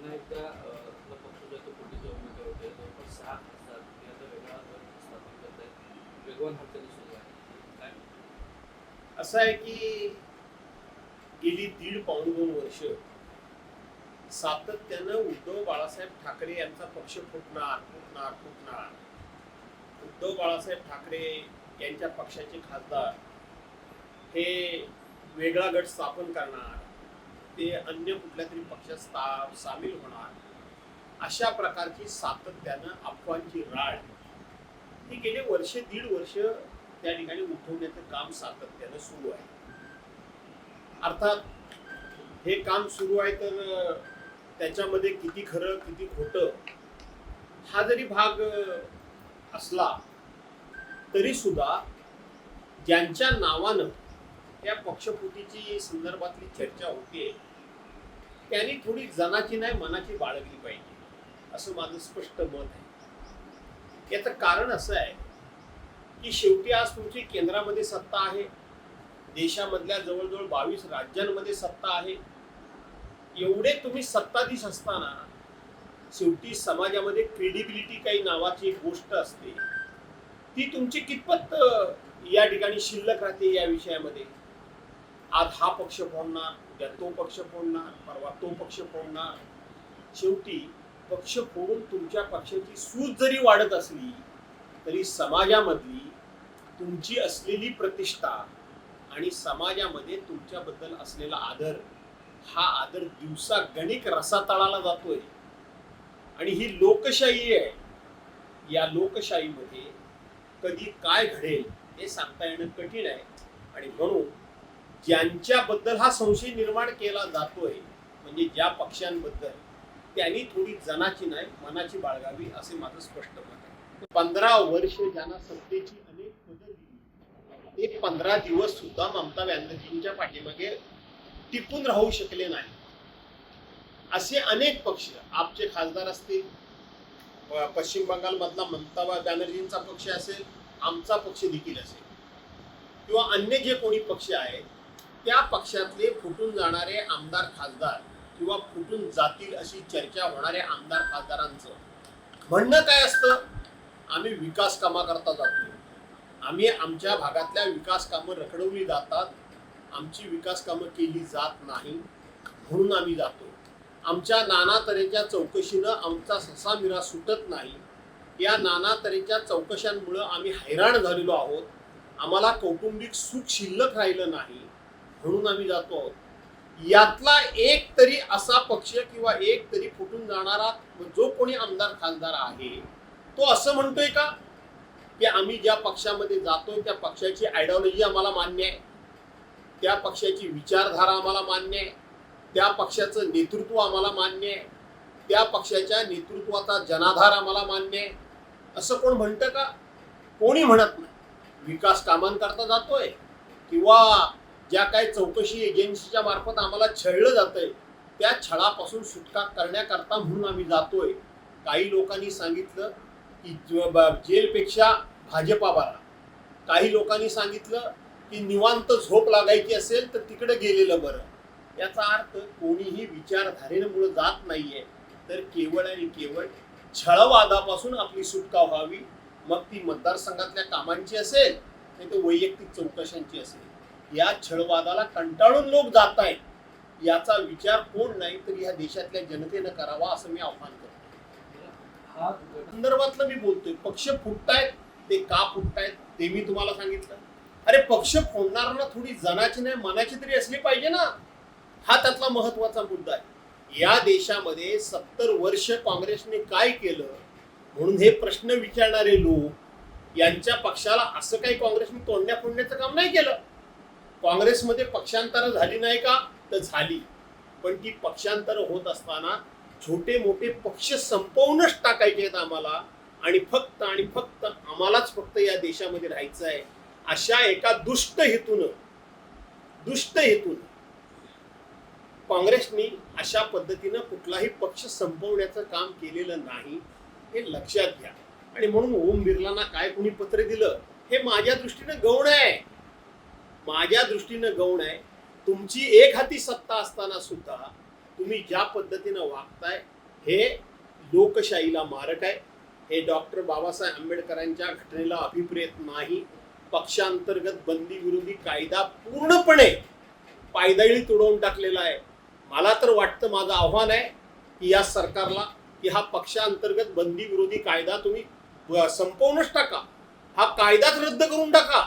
पुन्हा एकदा आपला पक्ष जो आहे तो फुटीचे उमेदवार होते जवळपास 6 खासदार ते आता वेगळा गट स्थापन करत आहेत. वेगवान हालचाली सुरू आहे. काय असं आहे की गेली दीड पाऊण 2 वर्ष सातत्यानं उद्धव बाळासाहेब ठाकरे यांचा पक्ष फुटणार फुटणार फुटणार. उद्धव बाळासाहेब ठाकरे यांच्या पक्षाचे खासदार हे वेगळा गट स्थापन करणार, ते अन्य कुठल्या तरी पक्षात सामील होणार, अशा प्रकारची सातत्यानं अफवांची राळ ही गेले वर्ष दीड वर्ष त्या ठिकाणी उठवण्याचं काम सातत्यानं सुरू आहे. अर्थात हे काम सुरू आहे तर त्याच्यामध्ये किती खरं किती खोटं हा जरी भाग असला तरी सुद्धा ज्यांच्या नावानं त्या पक्षफुटीची संदर्भातली चर्चा होते त्यांनी थोडी जनाची नाही मनाची बाळगली पाहिजे असं माझं स्पष्ट मत आहे. याचं कारण असं आहे की शेवटी आज तुमची केंद्रामध्ये सत्ता आहे, देशामधल्या जवळजवळ 22 राज्यांमध्ये सत्ता आहे. एवढे तुम्ही सत्ताधीश असताना शेवटी समाजामध्ये क्रेडिबिलिटी काही नावाची एक गोष्ट असते, ती तुमची कितपत या ठिकाणी शिल्लक राहते या विषयामध्ये. आज हा पक्ष फोडणार, उद्या तो पक्ष फोडणार, परवा तो पक्ष फोडणार. शेवटी पक्ष फोडून तुमच्या पक्षाची सूज जरी वाढत असली तरी समाजामधली तुमची असलेली प्रतिष्ठा आणि समाजामध्ये तुमच्याबद्दल असलेला आदर, हा आदर दिवसा गणिक रसातळाला जातोय. आणि ही लोकशाही आहे. या लोकशाहीमध्ये कधी काय घडेल हे सांगता येणं कठीण आहे. आणि म्हणून ज्यांच्याबद्दल हा संशय निर्माण केला जातोय, म्हणजे ज्या पक्षांबद्दल, त्यांनी थोडी जनाची नाही मनाची बाळगावी असे माझं स्पष्ट मत आहे. 15 वर्ष ज्यांना सत्तेची अनेक पदं दिली, ते 15 दिवस सुद्धा ममता बॅनर्जींच्या पाठीमागे टिकून राहू शकले नाही. असे अनेक पक्ष, आपचे खासदार असतील, पश्चिम बंगाल मधला ममता बॅनर्जींचा पक्ष असेल, आमचा पक्ष देखील असेल, किंवा अन्य जे कोणी पक्ष आहेत, त्या पक्षातले फुटून जाणारे आमदार खासदार किंवा फुटून जातील अशी चर्चा होणाऱ्या आमदार खासदारांचं म्हणणं काय असतं? आम्ही विकास कामाकरता जातो, आम्ही आमच्या भागातल्या विकास कामं रखडवली जातात, आमची विकास कामं केली जात नाही म्हणून आम्ही जातो, आमच्या नाना तऱ्हेच्या चौकशीनं आमचा ससामिरा सुटत नाही, या नाना तऱ्हेच्या चौकशांमुळं आम्ही हैराण झालेलो आहोत, आम्हाला कौटुंबिक सुख शिल्लक राहिलं नाही म्हणून आम्ही जातो आहोत. यातला एक तरी असा पक्ष किंवा एक तरी फुटून जाणारा जो कोणी आमदार खासदार आहे तो असं म्हणतोय का की आम्ही ज्या पक्षामध्ये जातोय त्या पक्षाची आयडिओलॉजी आम्हाला मान्य आहे, त्या पक्षाची विचारधारा आम्हाला मान्य आहे, त्या पक्षाचं नेतृत्व आम्हाला मान्य आहे, त्या पक्षाच्या नेतृत्वाचा जनाधार आम्हाला मान्य आहे, असं कोण म्हणतं का? कोणी म्हणत नाही. विकास कामांकरता जातोय किंवा ज्या काही चौकशी एजन्सीच्या मार्फत आम्हाला छळलं जातंय त्या छळापासून सुटका करण्याकरता म्हणून आम्ही जातोय. काही लोकांनी सांगितलं की जेलपेक्षा भाजपा बरा, काही लोकांनी सांगितलं की निवांत झोप लागायची असेल तर तिकडे गेलेलं बरं. याचा अर्थ कोणीही विचारधारेमुळे जात नाहीये, तर केवळ आणि केवळ छळवादापासून आपली सुटका व्हावी. मग ती मतदारसंघातल्या कामांची असेल नाही तर वैयक्तिक चौकशांची असेल. या छळवादाला कंटाळून लोक जात आहेत, याचा विचार कोण नाही तर या देशातल्या जनतेनं करावा असं मी आव्हान करतो. हा संदर्भातलं मी बोलतोय. पक्ष फुटतायत, ते का फुटतायत ते मी तुम्हाला सांगितलं. अरे पक्ष फोडणाऱ्यांना थोडी जनाची नाही मनाची तरी असली पाहिजे ना, हा त्यातला महत्वाचा मुद्दा आहे. या देशामध्ये 70 वर्ष काँग्रेसने काय केलं म्हणून हे प्रश्न विचारणारे लोक, यांच्या पक्षाला असं काही काँग्रेसने तोडण्या फोडण्याचं काम नाही केलं. काँग्रेसमध्ये पक्षांतर झाली नाही का? तर झाली, पण ती पक्षांतर होत असताना छोटे मोठे पक्ष संपवूनच टाकायचे आहेत आम्हाला, आणि फक्त आम्हालाच फक्त या देशामध्ये राहायचं आहे अशा एका दुष्ट हेतून काँग्रेसने अशा पद्धतीनं कुठलाही पक्ष संपवण्याचं काम केलेलं नाही, हे लक्षात घ्या. आणि म्हणून ओम बिर्लांना काय कोणी पत्र दिलं हे माझ्या दृष्टीनं गौण आहे, माझ्या दृष्टीनं गौण आहे. तुमची एक हाती सत्ता असताना सुद्धा तुम्ही ज्या पद्धतीनं वागताय हे लोकशाहीला मारक आहे. हे डॉक्टर बाबासाहेब आंबेडकरांच्या घटनेला अभिप्रेत नाही. पक्षांतर्गत बंदी विरोधी कायदा पूर्णपणे पायदळी तुडवून टाकलेला आहे. मला तर वाटतं, माझं आव्हान आहे की या सरकारला की हा पक्षांतर्गत बंदी विरोधी कायदा तुम्ही संपवूनच टाका. हा कायदाच रद्द करून टाका.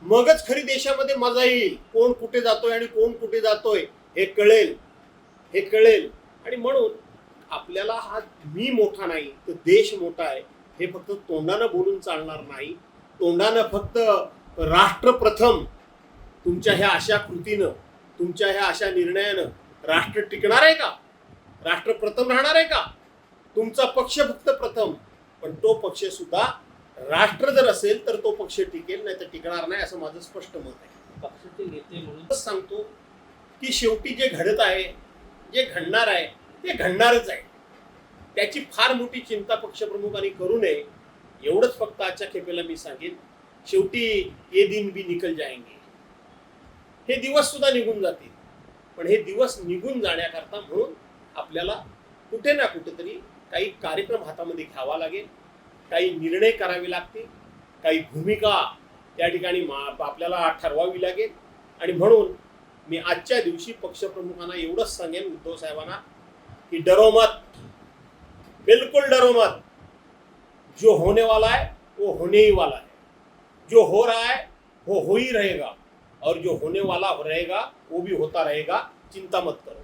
मगच खरी देशामध्ये मजा येईल. कोण कुठे जातोय आणि कोण कुठे जातोय हे कळेल. आणि म्हणून आपल्याला हा मी मोठा नाही तर देश मोठा आहे हे फक्त तोंडानं बोलून चालणार नाही. तोंडानं फक्त राष्ट्र प्रथम, तुमच्या ह्या अशा कृतीनं, तुमच्या ह्या अशा निर्णयानं राष्ट्र टिकणार आहे का? राष्ट्र प्रथम राहणार आहे का? तुमचा पक्ष फक्त प्रथम, पण तो पक्ष सुद्धा राष्ट्र जर असेल तर तो पक्ष टिकेल, नाही तर टिकणार नाही, असं माझं स्पष्ट मत आहे. पक्षाचे नेते म्हणून सांगतो की शेवटी जे घडत आहे, जे घडणार आहे ते घडणारच आहे. त्याची फार मोठी चिंता पक्षप्रमुखांनी करू नये, एवढंच फक्त आजच्या खेपेला मी सांगेन. शेवटी ये दिन भी निकल जाएंगे, हे दिवस सुद्धा निघून जातील. पण हे दिवस निघून जाण्याकरता म्हणून आपल्याला कुठे ना कुठेतरी काही कार्यक्रम हातामध्ये घ्यावा लागेल, काही निर्णय करावे लागतील, काही भूमिका त्या ठिकाणी आपल्याला ठरवावी लागेल. आणि म्हणून मी आजच्या दिवशी पक्षप्रमुखांना एवढंच सांगेन, उद्धव साहेबांना, कि डरो मत, बिल्कुल डरो मत. जो होने वाला है वो होने ही वाला है. जो हो रहा है वो हो ही रहेगा, और जो होने वाला रहेगा वो भी होता रहेगा. चिंता मत करो.